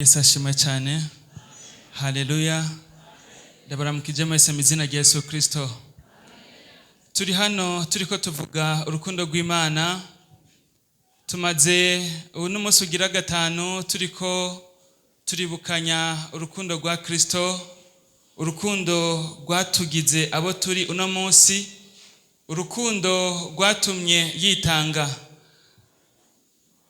Yesu ashimwe cyane. Haleluya. Ndabaramukije mwese mu izina rya Yesu Kristo. Turi hano turiko tuvuga urukundo rw'Imana. Tumaze umunsi ugira gatanu turiko turibukanya urukundo rwa Kristo, urukundo rwatugize abo turi uno munsi, urukundo rwatumye yitanga.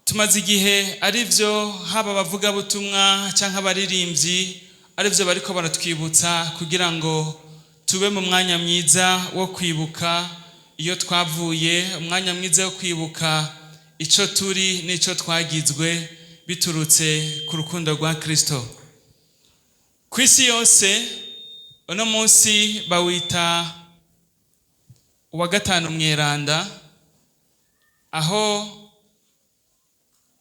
Tumaze igihe arivyo haba bavuga butumwa canke abaririmbyi arivyo bariko baratwibutsa kugira ngo tube mu mwanya mwiza wo kwibuka iyo twavuye, umwanya mwiza wo kwibuka ico turi n'ico twagizwe biturutse ku rukundo rwa Kristo. Kw'isi yose uno munsi bawita uwa gatanu mweranda, aho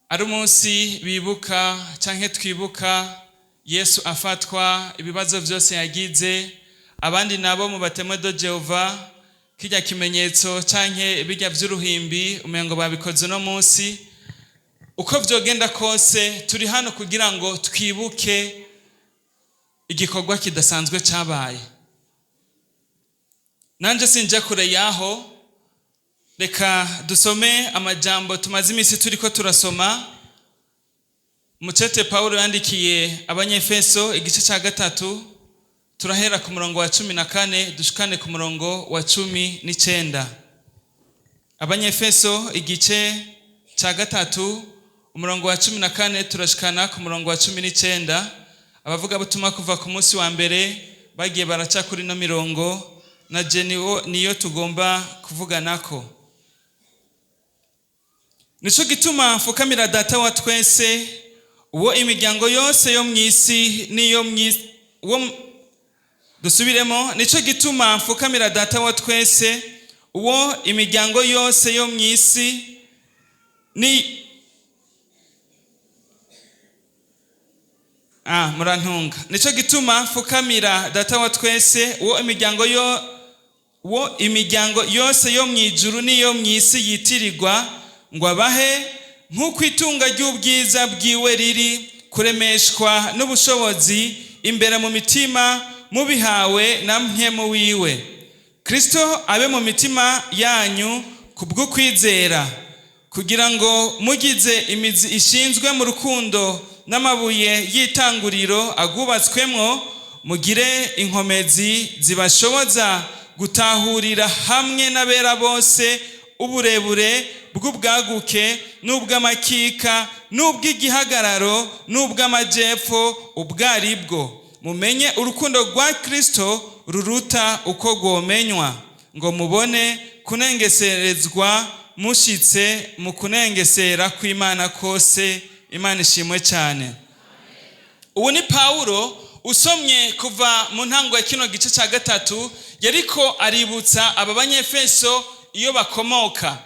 ari umunsi bibuka canke twibuka Yesu afatwa, ibibazo vyose yagize, abandi nabo mu batemwe do Jehova kirya kimenyetso canke birya vy'uruhimbi umengo babikoze no munsi. Uko vyogenda kose turi hano kugira ngo twibuke igikorwa kidasanzwe cabaye. Nanje sinje kure yaho, reka dusome amajambo tumaze imisi turiko turasoma. Mucete Paulo yandikiye Abanyefeso igice ca 3, turahera ku murongo wa 14 dushikane ku murongo wa 19. Abanyefeso igice ca 3 umurongo wa 14 turashikana ku murongo wa 19. Abavuga butumwa kuva ku munsi wa mbere bagiye baraca kuri no mirongo, na je niyo tugomba kuvuganako. Nico gituma mfukamira data wa twese, uwo imiryango yose yo mw'isi niyo dusubiremo. Nico gituma mfukamira data wa twese, uwo imiryango yose yo mw'isi murantunga. Nico gituma mfukamira data wa twese, uwo imiryango yose yo mw'ijuru niyo mw'isi yitirirwa, ngo abahe nk'uko itunga ry'ubwiza bwiwe riri kuremeshwa n'ubushobozi imbere mu mitima mubihawe na mpwemu wiwe. Kristo abe mu mitima yanyu kubwo kwizera, kugira ngo mugize imizi ishinzwe mu rukundo n'amabuye y'itanguriro agubatswemwo, mugire inkomezi zibashoboza gutahurira hamwe n'abera bose uburebure bw'ubwaguke n'ubw'amakika n'ubw'igihagararo n'ubw'amajepfo ubwaribwo. Mumenye urukundo rwa Kristo ruruta uko rwomenywa, ngo mubone kunengeserezwa mushitse mu kunengesera kw'Imana kose. Imana ishimwe cyane. Ubu ni Paulo usomye kuva mu ntango ya kino gice ca 3, yariko aributsa aba Banyefeso iyo bakomoka.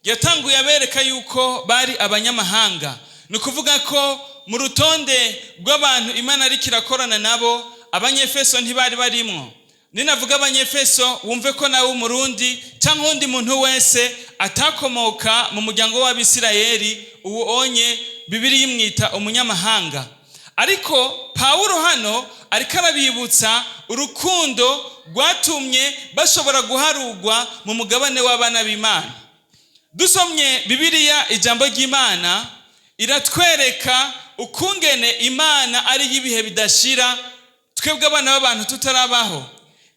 Yatanguye abereka yuko bari abanyamahanga, ni ukuvuga ko mu rutonde rw'abantu Imana ariko irakorana nabo Abanyefeso ntibari barimwo. Ninavuga Abanyefeso wumve ko nawe umurundi cyangwa undi muntu wese atakomoka mu muryango w'Abisirayeli, uwo onye Bibiri yimwita umunyamahanga. Ariko Paulo hano ariko arabibutsa urukundo rwatumye bashobora guharugwa mu mugabane w'abana b'Imana. Dusomye Bibiliya, ijambo ry'Imana iratwereka ukungene Imana ari y'ibihe bidashira, twebwe abana b'abantu tutarabaho,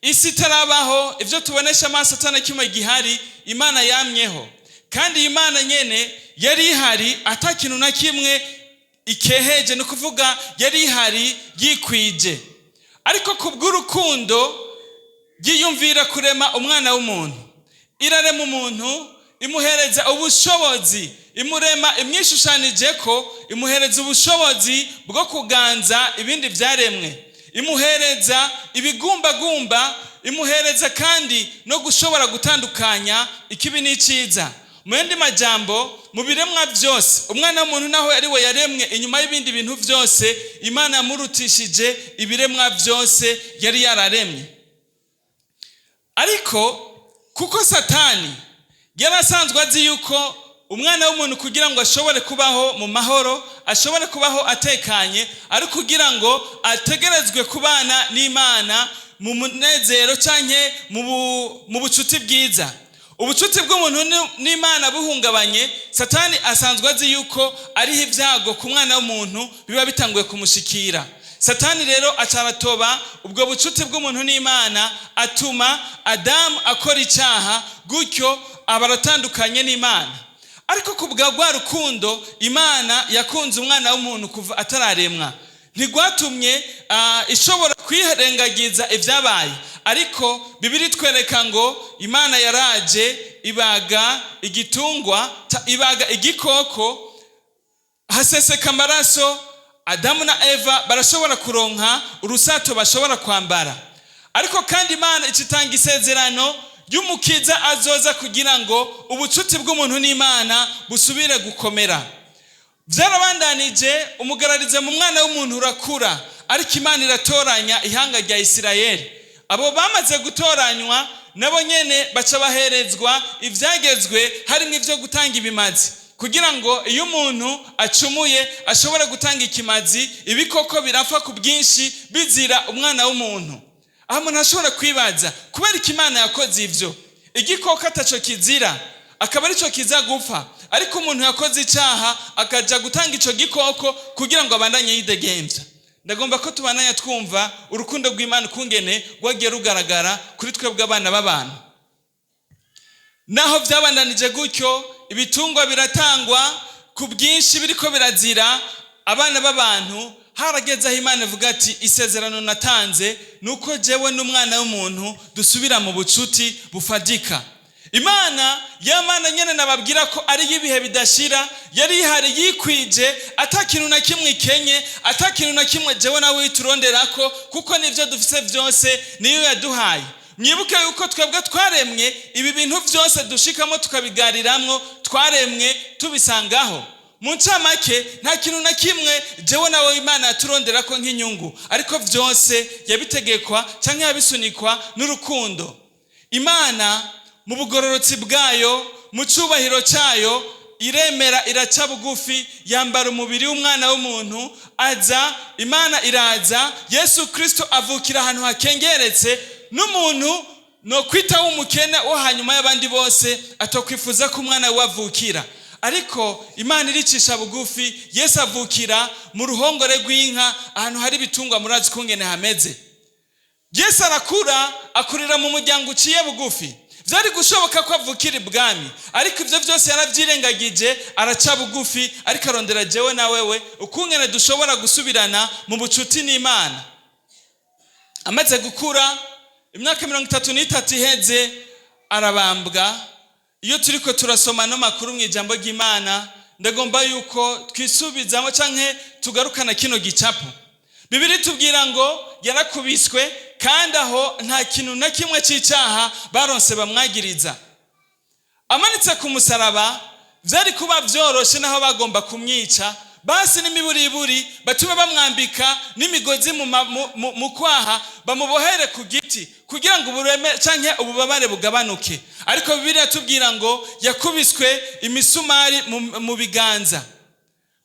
isi itarabaho, ivyo tubonesha amaso atana kimwe gihari, Imana yamyeho. Kandi Imana nyene yari ihari atakintu na kimwe ikeheje, ni ukuvuga yari ihari yikwije. Ariko kubw'urukundo yiyumvira kurema umwana w'umuntu, irarema umuntu, imuhereza ubushobozi, imurema imwishushanijeko, imuhereza ubushobozi bwo kuganza ibindi vyaremwe, imuhereza ibigumbagumba, imuhereza kandi no gushobora gutandukanya ikibi n'iciza. Mu yandi majambo, mu biremwa vyose umwana w'umuntu naho ari we yaremwe inyuma y'ibindi bintu vyose, Imana yamurutishije ibiremwa vyose yari yararemye. Ariko kuko Satani yarasanzwe azi yuko umwana w'umuntu kugira ngo ashobore kubaho mu mahoro, ashobore kubaho atekanye, ari kugira ngo ategerezwe kubana n'Imana mu munezero canke mu bucuti bwiza. Ubucuti bw'umuntu n'Imana buhungabanye, Satani asanzwe azi yuko ariho ibyago ku mwana w'umuntu biba bitanguye kumushikira. Satani rero acaratoba ubwo bucuti bw'umuntu n'Imana, atuma Adamu akora icyaha, gutyo abaratandukanye n'Imana. Ariko kubwa rwa rukundo Imana yakunze umwana w'umuntu kuva atararemwa, ntigwatumye ishobora kwirengagiza ibyabaye. Ariko Bibiri twereka ngo Imana yaraje ibaga igitungwa, ibaga igikoko, haseseka amaraso, Adamu na Eva barashobora kuronka urusato bashobora kwambara. Ariko kandi Imana icitanga isezerano y'umukiza azoza kugira ngo ubucuti bw'umuntu n'Imana busubire gukomera. Vyarabandanije, umugararize mu mwana w'umuntu urakura, ariko Imana iratoranya ihanga rya Isirayeli. Abo bamaze gutoranywa nabo nyene baca baherezwa ivyagezwe, harimo ivyo gutanga ibimazi, kugira ngo iyo umuntu acumuye ashobore gutanga ikimazi, ibikoko birapfa ku bwinshi bizira umwana w'umuntu. Aho umuntu ashobora kwibaza kubera ko Imana yakoze ivyo, igikoko ataco kizira akaba arico kiza gupfa, ariko umuntu yakoze icyaha akaja gutanga ico gikoko kugira ngo abandanye yidegemvya. Ndagomba ko tubananya twumva urukundo rw'Imana kungene rwagiye rugaragara kuri twebwe abana b'abantu. Naho vyabandanije gutyo, ibitungwa biratangwa ku bwinshi biriko birazira abana b'abantu, harageze aho Imana ivuga ati isezerano natanze nuko jewe n'umwana w'umuntu dusubira mu bucuti bufadika. Imana yamana nyene nababwira ko ari ibihe bidashira, yari ihari yikwije, atakintu na kimwe ikenye, atakintu na kimwe jewe nawe wituronderako, kuko nivyo dufise vyose niyo yaduhaye. Mwibuke yuko twebwe twaremwe ibi bintu vyose dushikamo tukabigariramwo, twaremwe tubisangaho. Mu ncamake nta kintu na kimwe jewe nawe Imana yaturonderako nk'inyungu, ariko vyose yabitegekwa canke yabisunikwa n'urukundo. Imana mu bugororotsi bwayo, mu cubahiro cyayo, iremera iraca bugufi, yambara umubiri w'umwana w'umuntu, aza, Imana iraza, Yesu Kristo avukira ahantu hakengeretse, n'umuntu no kwita w'umukene wo hanyuma y'abandi bose atokwifuza ko umwana we avukira. Ariko Imana iricisha bugufi, Yesu avukira mu ruhongore rw'inka, ahantu hari ibitungwa murazi kungene hameze. Yesu arakura, akurira mu muryango uciye bugufi. Vyari gushoboka ko avukira ibwami, ariko ivyo vyose yaravyirengagije, araca bugufi, ariko arondera jewe na wewe ukungene dushobora gusubirana mu bucuti n'Imana. Amaze gukura, imyaka 33 iheze, arabambwa. Iyo turiko turasoma no makuru mu ijambo ry'Imana, ndagomba yuko twisubizamo canke tugarukana kino gicapo. Bibiri tubwira ngo yarakubiswe, kandi aho nta kintu na kimwe cy'icyaha baronse bamwagiriza. Amanitse ku musaraba, vyari kuba vyoroshe naho bagomba kumwica, basi n'imiburiburi batume bamwambika n'imigozi mu kwaha, bamubohere ku giti kugira ngo ubureme canke ububabare bugabanuke. Ariko Bibiri yatubwira ngo yakubiswe imisumari mu biganza.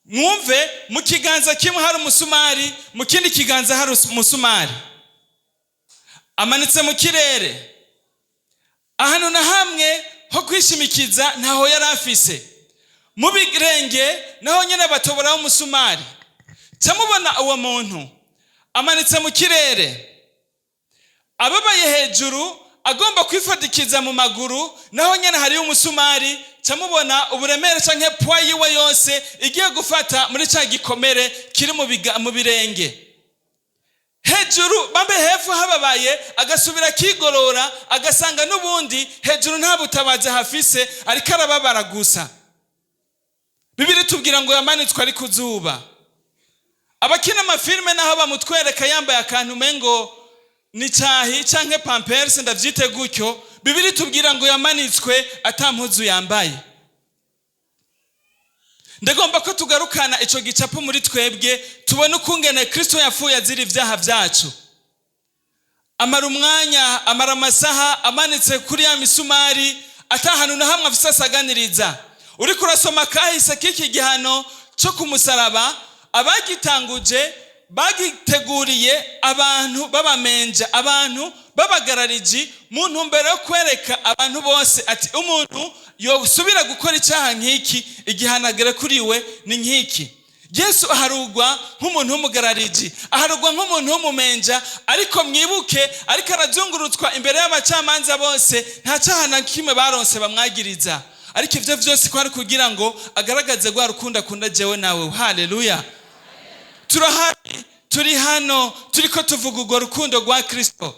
Mwumve, mu kiganza kimwe hari umusumari, mu kindi kiganza hari umusumari. Amanitse mu kirere, ahantu na hamwe ho kwishimikiza ntaho yari afise. Mu birenge naho nyene batoboraho umusumari. Camubona uwo muntu amanitse mu kirere, ababaye hejuru agomba kwifadikiza mu maguru, naho nyene hari umusumari. Camubona uburemere canke poids yiwe yose igiye gufata muri ca gikomere kiri mu birenge. Hejuru bambe hefu hababaye, agasubira kigorora, agasanga n'ubundi hejuru nta butabazi hafise, ariko arababara gusa. Bibiri tubwira ngo yamanitswe ari kuzuba. Abakina amafilme naho bamutwereka yambaye akantu mengo ni cyahi canke pampers, ndavyite gutyo. Bibiri tubwira ngo yamanitswe atampuzu yambaye. Ndagomba ko tugarukana ico gicapo muri twebwe, tubone ukungene Kristo yapfuye azira ivyaha vyacu. Amara umwanya, amara amasaha amanitse kuri ya misumari, atahantu na hamwe afise asaganiriza. uriko urasoma kahise k'iki gihano cyo ku musaraba, abagitanguje bagiteguriye abantu babamenja, abantu babagarariji, mu ntumbero yo kwereka abantu bose ati umuntu yosubira gukora icyaha nk'iki igihanagere kuri we ni nk'iki. Yesu aharugwa nk'umuntu w'umugarariji, aharugwa nk'umuntu w'umumenja, ariko mwibuke ariko arazungurutswa imbere y'abacamanza bose, nta cyaha na kimwe baronse bamwagiriza, ariko ivyo vyose kwari kugira ngo agaragaze rwa rukundo akunda jewe nawe. Haleluya. Turahari, turi hano, turiko tuvuga urwo rukundo rwa Kristo.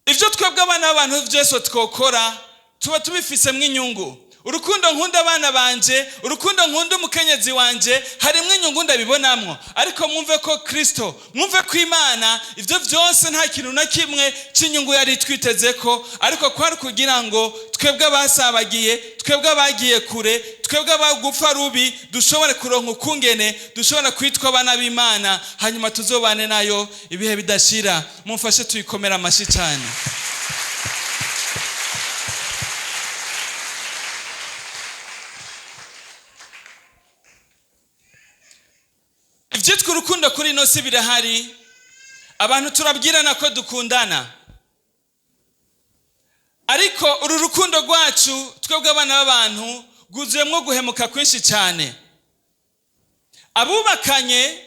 Ivyo twebwe abana b'abantu vyose twokora tuba tubifisemwo inyungu. Urukundo nkunda abana banje, urukundo nkunda umukenyezi wanje, harimwo inyungu ndabibonamwo, ariko mwumve ko Kristo, mwumve ko Imana ivyo vyose nta kintu na kimwe c'inyungu yari twitezeko, ariko kwari kugira ngo twebwe abasabagiye, twebwe abagiye kure, twebwe abagupfa rubi dushobore kuronka ukungene dushobora kwitwa abana b'Imana, hanyuma tuzobane nayo ibihe bidashira. Mumfashe tuyikomera amashi cyane. Ivyitwa urukundo kuri ino si birahari, abantu turabwirana ko dukundana, ariko uru rukundo rwacu twebwe abana b'abantu rwuzuyemwo guhemuka kwinshi cyane. Abubakanye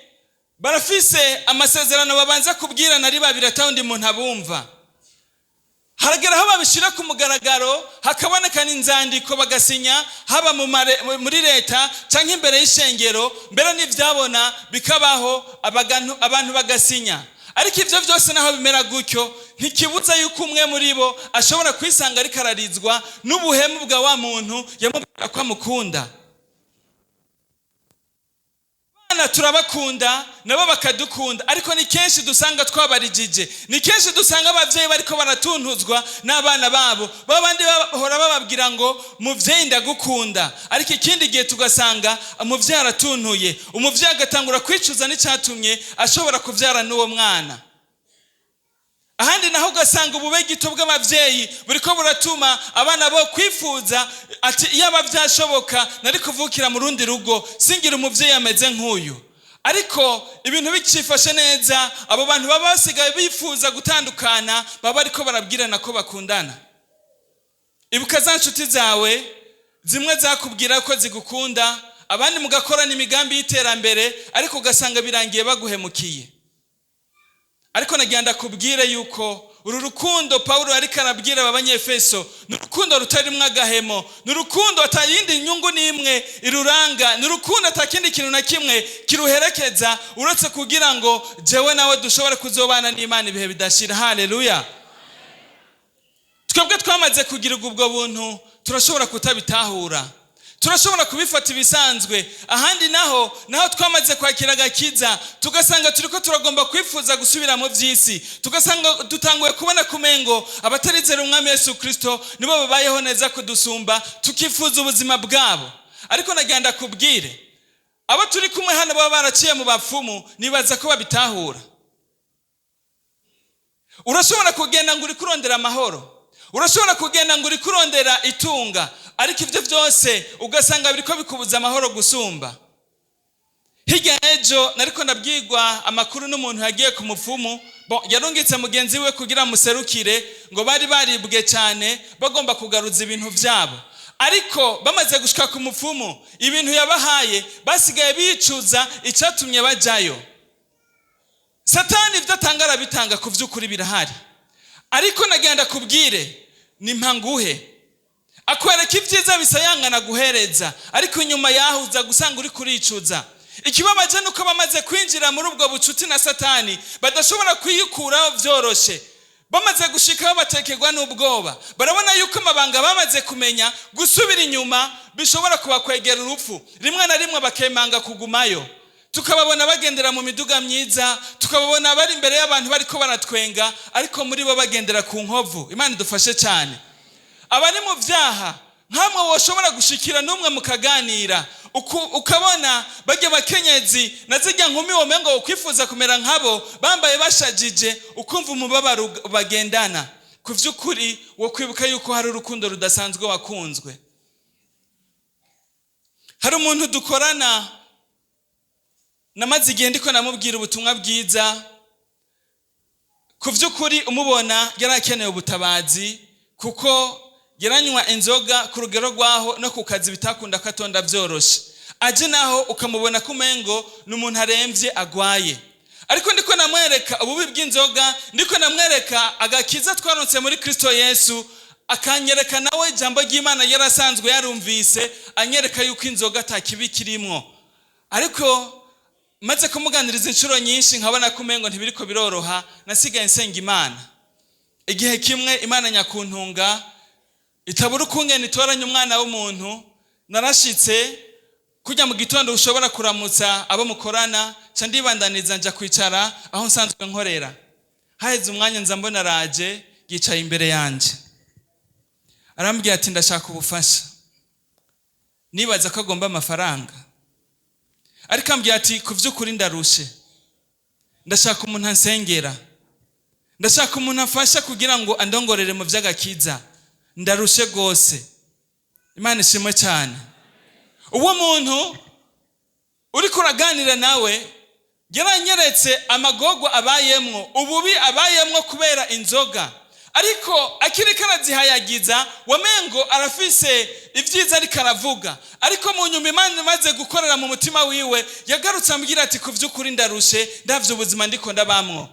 barafise amasezerano babanza kubwirana ari babiri atawundi muntu abumva, haragera aho babishira ku mugaragaro, hakaboneka n'inzandiko bagasinya, haba muri leta canke imbere y'ishengero, mbere n'ivyabona bikabaho abantu bagasinya. Ariko ivyo vyose naho bimera gutyo, ntikibuza yuko umwe muri bo ashobora kwisanga ariko ararizwa n'ubuhemu bwa wa muntu yamubwira ko amukunda. Abana turabakunda nabo bakadukunda, ariko ni kenshi dusanga twabarijije, ni kenshi dusanga abavyeyi bariko baratuntuzwa n'abana babo, babandi bahora bababwira ngo muvyeyi ndagukunda, ariko ikindi gihe tugasanga umuvyeyi aratuntuye, umuvyeyi agatangura kwicuza n'icyatumye ashobora kuvyara n'uwo mwana. Ahandi naho ugasanga ububegito bw'abavyeyi buriko buratuma abana bo kwifuza ati iyo abavyashoboka nari kuvukira mu rundi rugo singira umuvyeyi ameze nk'uyu. Ariko ibintu bicifashe neza, abo bantu baba basigaye bifuza gutandukana, baba ariko barabwirana ko bakundana. Ibuka za nshuti zawe zimwe zakubwira ko zigukunda, abandi mugakorana imigambi y'iterambere, ariko ugasanga birangiye baguhemukiye. Ariko nagenda kubwire yuko uru rukundo Paulo ariko arabwira abanyefeso ni urukundo rutarimwo agahemo, ni urukundo atayindi nyungu n'imwe iruranga, ni urukundo atakindi kintu na kimwe kiruherekeza uretse kugira ngo jewe nawe dushobore kuzobana n'Imana ibihe bidashira. Haleluya. Twebwe twamaze kugira ubwo buntu turashobora kutabitahura, turashobora kubifata ibisanzwe. Ahandi naho twamaze kwakira agakiza, tugasanga turiko turagomba kwifuza gusubira mu vy'isi, tugasanga dutanguye kubona kumengo abatarizera umwami Yesu Kristo nibo babayeho neza kudusumba, tukifuza ubuzima bwabo. Ariko nagenda kubwire abo turi kumwe hano baba baraciye mu bapfumu, nibaza ko babitahura. Urashobora kugenda ngo uri kurondera amahoro, urashobora kugenda ngo uri kurondera itunga, ariko ivyo vyose ugasanga biriko bikubuza amahoro gusumba. Hirya ejo nariko ndabwirwa amakuru n'umuntu yagiye ku mupfumu, yarungitse mugenzi we kugira muserukire, ngo bari baribwe cyane bagomba kugaruza ibintu vyabo, ariko bamaze gushika ku mupfumu ibintu yabahaye basigaye bicuza icatumye bajayo. Satani ivyo atangara bitanga ku vy'ukuri birahari, ariko nagenda kubwire ni mpanguhe akwereka ivyiza bisayangana guhereza, ariko inyuma yahuza gusanga uri kuricuza. Ikibabaje nuko bamaze kwinjira muri ubwo bucuti na Satani badashobora kwiyukuraho vyoroshe. Bamaze gushikaho batekerwa n'ubwoba, barabona yuko amabanga bamaze kumenya gusubira inyuma bishobora kubakwegera urupfu, rimwe na rimwe bakemanga kugumayo. Tukababona bagendera mu miduga myiza, tukababona bari imbere y'abantu bariko baratwenga, ariko muri bo bagendera ku nkovu. Imana idufashe cyane. Abari mu vyaha nkamwe woshobora gushikira n'umwe mukaganira, ukabona bajya bakenyezi nazijya nkumi womengo ukwifuza kumera nkabo, bambaye bashajije, ukumva umubabaro bagendana. Ku vy'ukuri wo kwibuka yuko hari urukundo rudasanzwe wakunzwe. hari umuntu dukorana namaze igihe ndiko namubwira ubutumwa bwiza, ku vy'ukuri umubona yarakeneye ubutabazi kuko yaranywa inzoga ku rugero rwaho no ku kazi bitakunda katonda vyoroshe, aje naho ukamubona kumengo n'umuntu aremvye agwaye. Ariko ndiko namwereka ububi bw'inzoga, ndiko namwereka agakiza twaronse muri Kristo Yesu, akanyereka nawe ijambo ry'Imana yarasanzwe yarumvise, anyereka yuko inzoga atakibi kirimwo. Ariko maze kumuganiriza inshuro nyinshi nkabona kumengo ntibiriko biroroha, nasigaye nsenga Imana. Igihe kimwe Imana nyakuntunga itabura ukungene itoranya umwana w'umuntu, narashitse kujya mu gitondo ushobora kuramutsa abo mukorana, ca ndibandaniza nja kwicara aho nsanzwe nkorera. Haheze umwanya nza mbona araje yicaye imbere yanje, arambwira ati ndashaka ubufasha. Nibaza ko agomba amafaranga, ariko ambwira ati ku vy'ukuri ndarushe, ndashaka umuntu ansengera, ndashaka umuntu afasha kugira ngo andongorere mu vy'agakiza, ndarushe gose. Imana ishimwe cyane. Uwo muntu uriko uraganira nawe yaranyeretse amagorwa abayemwo, ububi abayemwo kubera inzoga, ariko akiriko arazihayagiza wamengo arafise ivyiza ariko aravuga. Ariko mu nyuma Imana imaze gukorera mu mutima wiwe, yagarutse ambwira ati ku vy'ukuri ndarushe, ndavye ubuzima ndiko ndabamwo.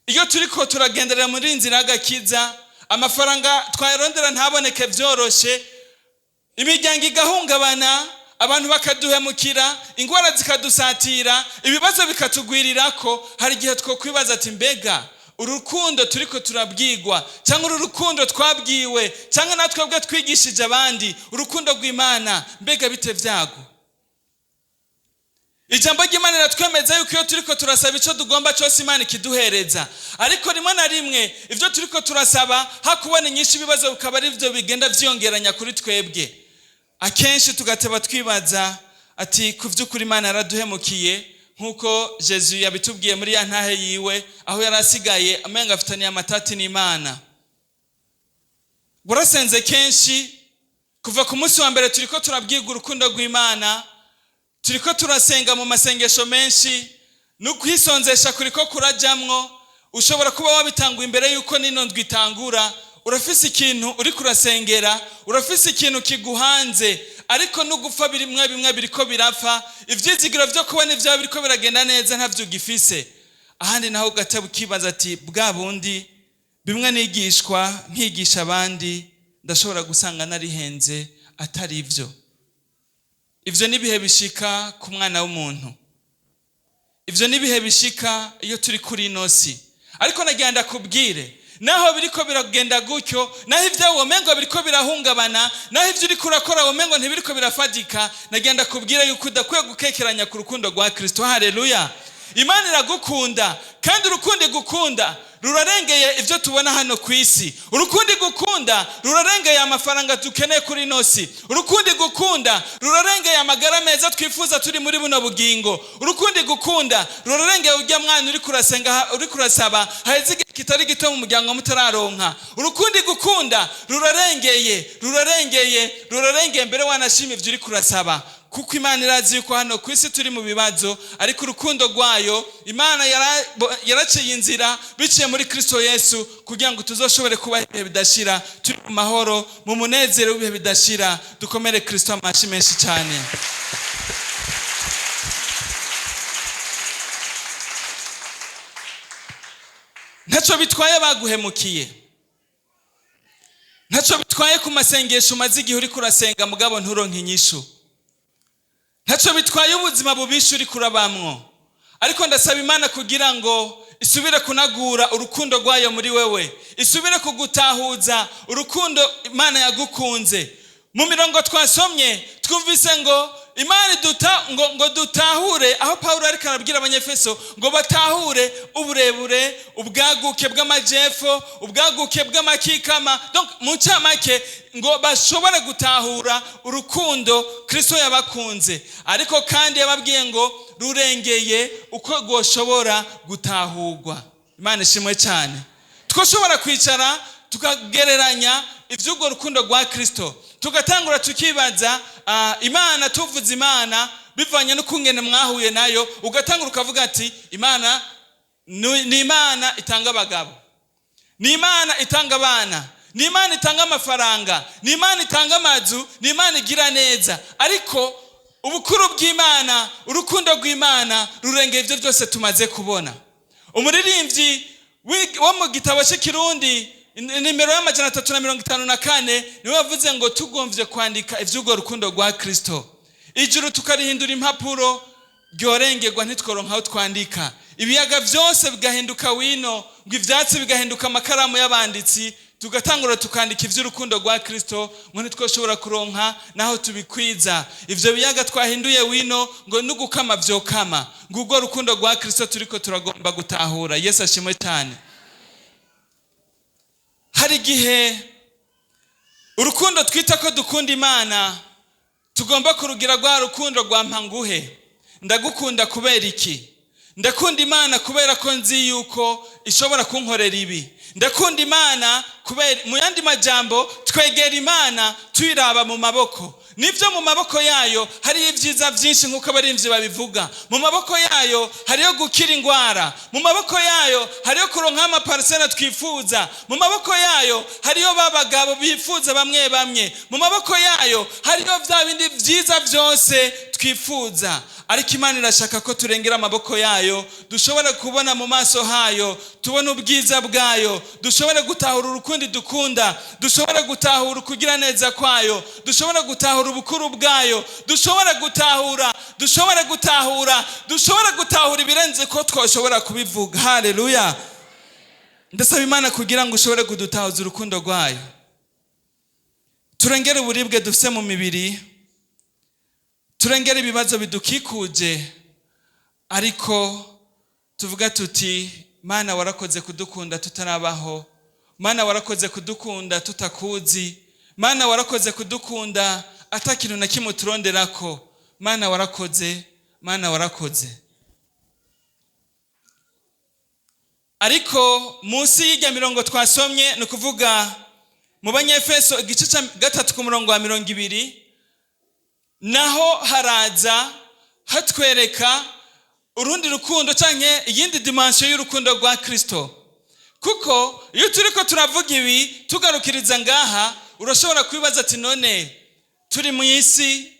Iyo turiko turagenderera muri inzira y'agakiza, amafaranga twayarondera ntaboneke vyoroshe, imiryango igahungabana, abantu bakaduhemukira, ingwara zikadusatira, ibibazo bikatugwirirako. Hari igihe twokwibaza ati mbega urukundo turiko turabwirwa, cyangwa urukundo twabwiwe, cyangwa natwe bwe twigishije abandi, urukundo rw'Imana mbega bite vyago? Ijambo ry'Imana riratwemeza yuko iyo turiko turasaba ico tugomba cyose Imana ikiduhereza. Ariko rimwe na rimwe ivyo turiko turasaba hakubona nyinshi, ibibazo bikaba ari byo bigenda vyongeranya kuri twebwe. Akenshi tugateba twibaza ati ku vy'ukuri Imana yaraduhemukiye, nkuko Yesu yabitubwiye muri ya ntahe yiwe aho yarasigaye amenga afitaniye amatati n'Imana. Burasenze kenshi kuva ku munsi wa mbere turiko turabwirwa urukundo rw'Imana, turiko turasenga mu masengesho menshi, no kwisonzesha kuriko kurajamwo. Ushobora kuba wabitangwa imbere yuko nino ndwitangura, urafise ikintu uri kurasengera, urafise ikintu kiguhanze, ariko no gupfa bimwe biriko birapfa, ivyizigiro vyo kubona ivyo biriko biragenda neza ntavyo ugifise. Ahandi naho gateba ukibaza ati bwa bundi bimwe nigishwa nkigisha abandi, ndashobora gusanga narihenze atari ivyo. Ivyo nibihe bishika ku mwana w'umuntu, ivyo nibihe bishika iyo turi kuri inosi. Ariko nagenda kubwire, naho biriko biragenda gutyo, naho ivyo womengo biriko birahungabana, naho ivyo uri kurakora womengo ntibiriko birafadika, nagenda kubwira yuko udakwiye gukekeranya ku rukundo rwa Kristo. Haleluya. Imana iragukunda, kandi urukundo igukunda rurarengeye ivyo tubona hano kwisi. Urukundo igukunda rurarengeye amafaranga dukeneye kuri nosi. Urukundo igukunda rurarengeye amagara meza twifuza turi muri buno bugingo. Urukundo igukunda rurarengeye urya mwana uri kurasenga, uri kurasaba haheze kitari gito mu muryango mutararonka. Urukundo igukunda rurarengeye mbere wanashima ivyo uri kurasaba, kuko Imana irazi yuko hano kwisi turi mu bibazo, ariko urukundo rwayo Imana yaraciye inzira biciye muri Kristo Yesu kugira ngo tuzoshobore kuba ibihe bidashira, turi mu mahoro, mu munezero w'ibihe bidashira. Dukomere Kristo amashi menshi cyane. Ntaco bitwaye baguhemukiye, ntaco bitwaye ku masengesho umaze igihe uri kurasenga mugabo nturonke inyishu, ntaco bitwaye ubuzima bubisha uri kurabamwo. Ariko ndasaba Imana kugira ngo isubire kunagura urukundo rwayo muri wewe, isubire kugutahuza urukundo Imana yagukunze. Mu mirongo twasomye twumvise ngo Imana ngo dutahure, aho Paulo ariko arabwira abanyefeso ngo batahure uburebure, ubwaguke bw'amajepfo, ubwaguke bw'amakikama. Donc mu ncamake ngo bashobore gutahura urukundo Kristo yabakunze, ariko kandi yababwiye ngo rurengeye uko rwoshobora gutahurwa. Imana ishimwe cyane. Twoshobora kwicara tukagereranya ivy'urwo rukundo rwa Kristo, tugatangura tukibaza Imana, tuvuze Imana bivanye n'ukungene mwahuye nayo, ugatangura ukavuga ati Imana ni Imana itanga abagabo, ni Imana itanga abana, ni Imana itanga amafaranga, ni Imana itanga amazu, ni Imana igira neza. Ariko ubukuru bw'Imana, urukundo rw'Imana rurengeye ibyo byose tumaze kubona. Umuririmbyi wo mu gitabo cy'ikirundi nimero ya 354 niwe yavuze ngo tugomvye kwandika ivy'urwo rukundo rwa Kristo, ijuru tukarihindura impapuro, ryorengerwa ntitworonka aho twandika, ibiyaga byose bigahinduka wino, ngo ivyatsi bigahinduka amakaramu y'abanditsi, tugatangura tukandika ivy'urukundo rwa Kristo, ngo ntitwoshobora kuronka naho tubikwiza. Ivyo biyaga twahinduye wino, ngo nugukama vyokama, ngo urwo rukundo rwa Kristo turiko turagomba gutahura. Yesu ashimwe cyane. Hari igihe urukundo twita ko dukunda Imana tugomba kurugira rwa rukundo rwa mpanguhe, ndagukunda kubera iki? Ndakunda Imana kubera ko nzi yuko ishobora kunkorera ibi. Ndakunda Imana kubera, mu yandi majambo, twegera Imana tuyiraba mu maboko. Nivyo mu maboko yayo hari ibyiza byinshi nkuko abarimvyi babivuga. Mu maboko yayo hariyo gukira ingwara, mu maboko yayo hariyo kuronka amaparsela twifuza, mu maboko yayo hariyo babagabo bifuza bamwe bamwe, mu maboko yayo hariyo vya bindi vyiza byose twifuza. Ariko Imana irashaka ko turengera amaboko yayo, dushobora kubona mu maso hayo, tubona ubwiza bwayo, dushobora gutahura urukundo dukunda, dushobora gutahura kugira neza kwayo, dushobora gutahura ubukuru bwayo, dushobora gutahura ibirenze ko twoshobora kubivuga. Haleluya. Ndasaba Imana kugira ngo ushobore kudutahuza urukundo rwayo, turengere uburibwe dufise mu mibiri, turengere ibibazo bidukikuje, ariko tuvuga tuti Mana warakoze kudukunda tutarabaho, Mana warakoze kudukunda tutakuzi, Mana warakoze kudukunda atakintu na kimwe turonderako, Mana warakoze, Mana warakoze. Ariko munsi y'irya mirongo twasomye, ni kuvuga mu Banyefeso igice cya 3:20, naho haraza hatwereka urundi rukundo canke iyindi dimension y'urukundo rwa Kristo. Kuko iyo turiko turavuga ibi tugarukiriza ngaha, urashobora kwibaza ati none turi mu isi,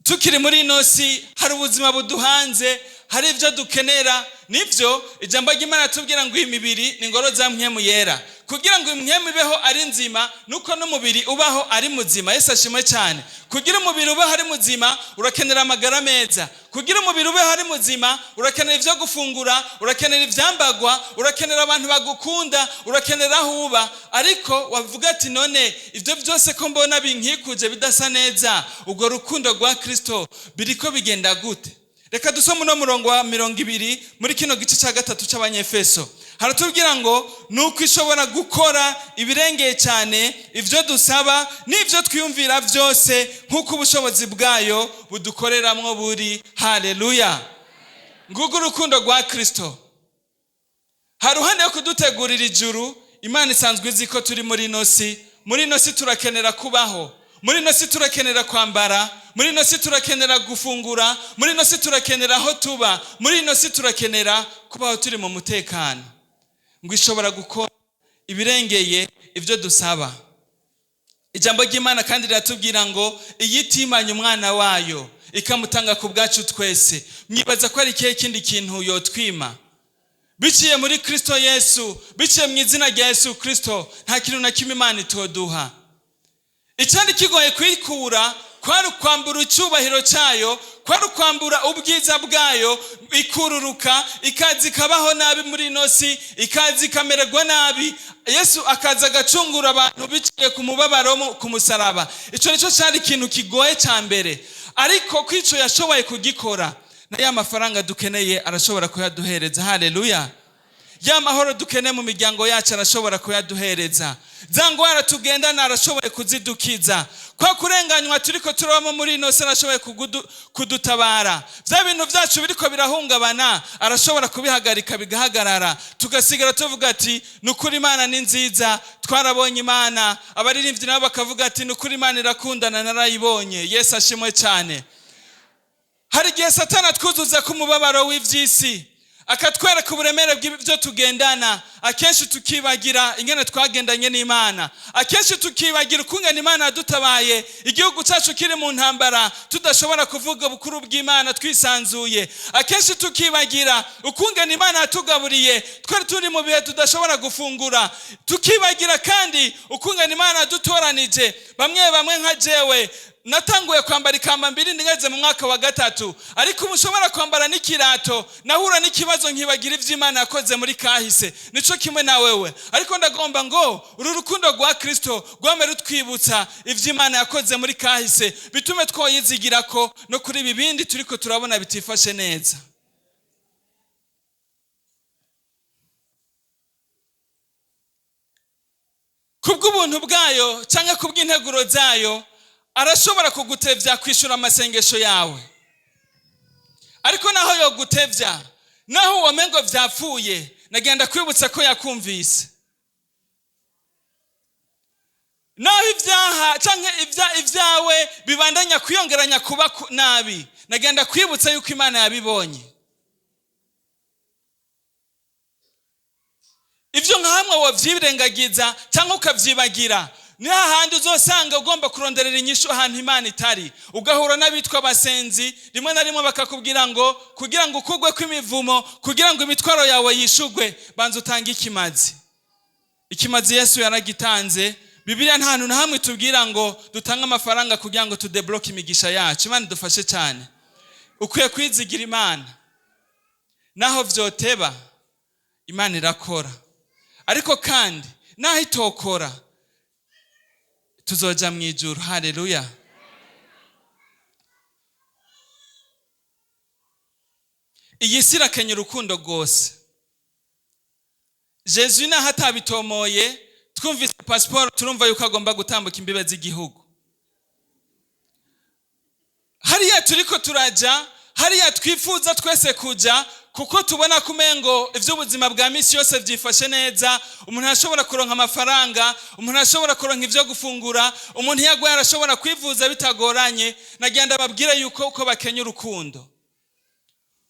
tukiri muri ino si, hari ubuzima buduhanze, hari ibyo dukenera. Nivyo ijambo ry'Imana tubwira ngo imibiri ni ngoro za mpwemu yera, kugira ngo impwemu ibeho ari nzima nuko n'umubiri ubaho ari muzima. Yesu ashimwe cyane. Kugira umubiri ubaho ari muzima urakenera amagara meza, kugira umubiri ubaho ari muzima urakenera ivyo gufungura, urakenera ivyambagwa, urakenera abantu bagukunda, urakenera aho uba. Ariko wavuga ati none ivyo byose ko mbona binkikuje bidasa neza, ubwo rukundo rwa Kristo biriko bigenda gute? Reka dusome no murongo wa 20 muri kino gice cya 3 cy'Abanyefeso. Haratubwira ngo nuko ishobora gukora ibirengeye cyane ivyo dusaba n'ivyo twiyumvira byose, nkuko ubushobozi bwayo budukoreramwo buri. Haleluya. Ngugu urukundo rwa Kristo. Haruhande yo kudutegurira ijuru, Imana isanzwe izi ko turi muri nosi. Muri nosi turakenera kubaho, muri nosi turakenera kwambara, muri nosi turakenera gufungura, muri nosi turakenera aho tuba, muri nosi turakenera kubaho turi mu mutekano. Ngo ishobora gukora ibirengeye ivyo dusaba. Ijambo ry'Imana kandi riratubwira ngo iyitimanye umwana wayo ikamutanga ku bwacu twese. Mwibaza ko ari ikihe kindi kintu yotwima? Biciye muri Kristo Yesu, biciye mu izina rya Yesu Kristo, nta kintu na kimwe Imana itoduha. Icyandi kigoye kwikura kwari kwambura icyubahiro cyayo, kwari kwambura ubwiza bwayo, ikururuka ikazi kabaho nabi muri nosi, ikazi kamererwa nabi. Yesu akaza agacungura abantu biciye ku mubabaro ku musaraba. Ico nico cyari ikintu kigoye cya mbere, ariko kwico yashoboye kugikora. Na ya mafaranga dukeneye arashobora kuyaduhereza. Haleluya. Ya mahoro dukeneye mu miryango yacu arashobora kuyaduhereza. za ngwara tugendana arashoboye kuzidukiza, kwa kurenganywa turiko turabamo muri ino si arashoboye kudutabara, vya bintu vyacu biriko birahungabana arashobora kubihagarika bigahagarara, tugasigara tuvuga ati nukuri Imana ni nziza, twarabonye Imana. Abaririmbyi nabo bakavuga ati nukuri Imana irakundana, narayibonye. Yesu ashimwe cyane. Hari igihe Satani atwuzuza ku mubabaro w'ivy'isi, akatwereka uburemere bw'ibyo tugendana, akenshi tukibagira ingene twagendanye n'Imana, akenshi tukibagira ukungene Imana yadutabaye igihugu cyacu kiri mu ntambara tudashobora kuvuga ubukuru bw'Imana twisanzuye, akenshi tukibagira ukungene Imana yatugaburiye twari turi mu bihe tudashobora gufungura, tukibagira kandi ukungene Imana yadutoranije. Bamwe nka jewe natanguye kwambara ikamba mbiri ndigeze mu mwaka wa 3, ariko umushobora kwambara n'ikirato, nahura n'ikibazo nkibagira ivy'Imana yakoze muri kahise. Nico kimwe na wewe, ariko ndagomba ngo uru rukundo rwa Kristo rwame rutwibutsa ivy'Imana yakoze muri kahise, bitume twoyizigirako no kuri bibindi turiko turabona bitifashe neza. Kubw'ubuntu bwayo canke kubw'integuro zayo arashobora kugutevya kwishura amasengesho yawe, ariko naho yo gutevya, naho womengo vyapfuye, nagenda kwibutsa ko yakumvise. Naho ivyaha canke ivyawe bibandanya kwiyongeranya kuba nabi, nagenda kwibutsa yuko Imana yabibonye. Ivyo nkamwe wovyirengagiza canke ukavyibagira, ni hahandi uzosanga ugomba kuronderera inyishu ahantu Imana itari, ugahura n'abitwa abasenzi rimwe na rimwe bakakubwira ngo kugira ngo ukugwe kw'imivumo, kugira ngo imitwaro yawe yishugwe, banza utange ikimazi. Ikimazi Yesu yaragitanze. Bibiliya nta hantu na hamwe tubwira ngo dutange amafaranga kugira ngo tudebloke imigisha yacu. Imana idufashe cyane. Ukwiye kwizigira Imana, naho vyoteba Imana irakora, ariko kandi naho itokora tuzoja mwijuru. Haleluya. Iyi si irakenye urukundo rwose. Jesu naho atabitomoye, twumvise passport turumva yuko agomba gutambuka imbibe z'igihugu. Hariya turiko turaja, hariya twifuza twese kuja, kuko tubona kumengo ivy'ubuzima bwa misi yose vyifashe neza. Umuntu ashobora kuronka amafaranga, umuntu ashobora kuronka ivyo gufungura, umuntu yagwaye arashobora kwivuza bitagoranye. Nagenda babwira yuko uko bakenya urukundo.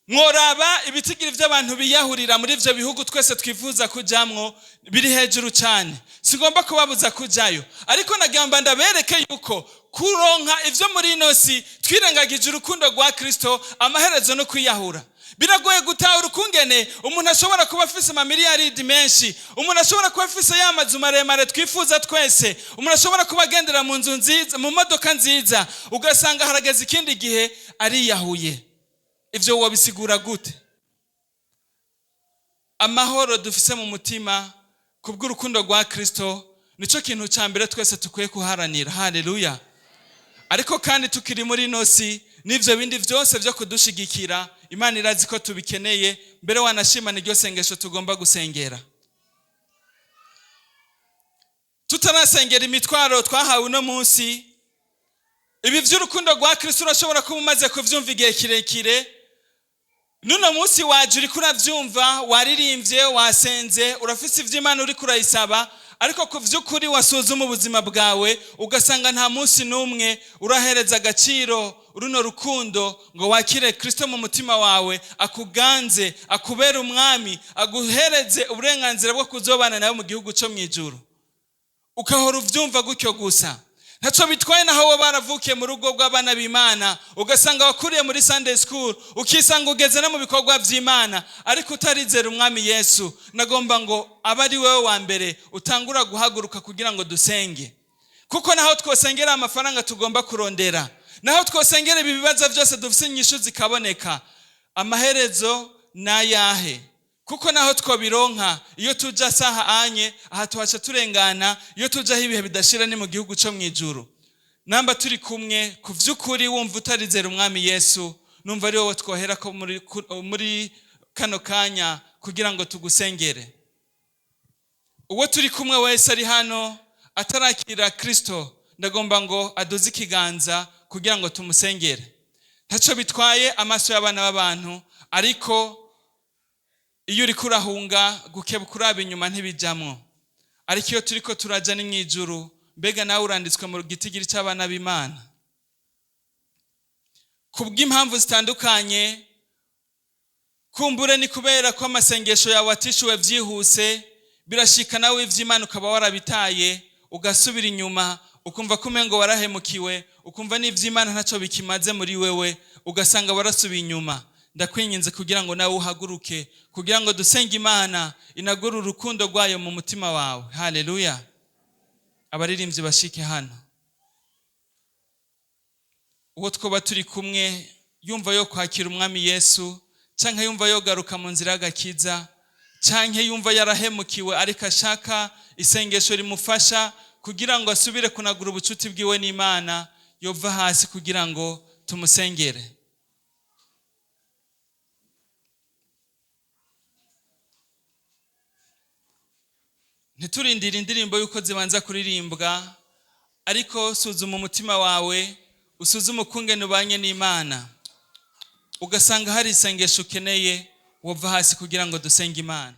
Mworaba ibitigiri vy'abantu biyahurira muri ivyo bihugu twese twifuza kujamwo biri hejuru cyane. Sigomba kubabuza kujayo, ariko nagamba ndabereke yuko kuronka ivyo muri ino si twirengagije urukundo rwa Kristo, amaherezo no kwiyahura. Biragoye gutahura ukungene umuntu ashobora kuba afise amamiliyaridi menshi, umuntu ashobora kuba afise y'amazu maremare twifuza twese, umuntu ashobora kuba agendera mu nzu nziza, mu modoka nziza, ugasanga harageze ikindi gihe ariyahuye. Ivyo wobisigura gute? Amahoro dufise mu mutima kubw'urukundo rwa Kristo nico kintu ca mbere twese tukwiye kuharanira. Haleluya. Ariko kandi tukiri muri ino si, n'ivyo bindi vyose vyo kudushigikira, Imana irazi ko tubikeneye, mbere wanashima n'iryo sengesho tugomba gusengera. Tutarasengera imitwaro twahawe uno munsi, ibi vy'urukundo rwa Kristo urashobora kuba umaze kuvyumva igihe kirekire. Nuno munsi waje uriko uravyumva, waririmbye, wasenze, urafise ivy'Imana uriko urayisaba, ariko ku vy'ukuri wasuzuma ubuzima bwawe ugasanga nta munsi n'umwe urahereza agaciro runo rukundo ngo wakire Kristo mu mutima wawe, akuganze, akubera umwami, aguhereze uburenganzira bwo kuzobana nawe mu gihugu cyo mwijuru. Ukahora uvyumva gutyo gusa. Ntaco bitwaye naho wowe baravukiye mu rugo rw'abana b'Imana, ugasanga wakuriye muri Sunday school, ukisanga ugeze no mu bikorwa vy'Imana, ariko utarizera umwami Yesu. Nagomba ngo abari wewe wa mbere utangura guhaguruka kugira ngo dusenge. Kuko naho twosengera amafaranga tugomba kurondera, naho twosengera ibibazo byose dufise inyishu zikaboneka, amaherezo nayahe? Kuko naho twobironka iyo tuja saha anye, aha tuhaca turengana, iyo tuja ibihe bidashira ni mu gihugu cyo mwijuru. Namba turi kumwe ku vy'ukuri wumva utarizera umwami Yesu, numva ari wowe twohera ko muri kano kanya kugira ngo tugusengere. uwo turi kumwe wese ari hano atarakira Kristo, ndagomba ngo aduze ikiganza kugira ngo tumusengere. Ntaco bitwaye amaso y'abana b'abantu, ariko iyo uri kurahunga gukebuka uraba inyuma ntibijamwo. Ariko iyo turiko turaja ni mwijuru, mbega nawe uranditswe mu gitigiri cy'abana b'Imana. Kubw'impamvu zitandukanye, kumbure ni kubera ko amasengesho yawe atishuwe vyihuse, birashika nawe ivy'Imana ukaba warabitaye, ugasubira inyuma, ukumva kumengo warahemukiwe, ukumva n'ivy'Imana ntaco bikimaze muri wewe, ugasanga warasubiye inyuma. Ndakwinginze kugira ngo nawe uhaguruke, kugira ngo dusenge Imana inagura urukundo rwayo mu mutima wawe. Haleluya. Abaririmbyi bashike hano. Uwo twoba turi kumwe yumva yo kwakira umwami Yesu, canke yumva yo garuka mu nzira y'agakiza, canke yumva yarahemukiwe ariko ashaka isengesho rimufasha kugira ngo asubire kunagura ubucuti bwiwe n'Imana, yova hasi kugira ngo tumusengere. Ntiturindire indirimbo yuko zibanza kuririmbwa, ariko suzuma umutima wawe, usuzume ukungene ubanye n'Imana. Ugasanga hari isengesho ukeneye, wova hasi kugira ngo dusenge Imana.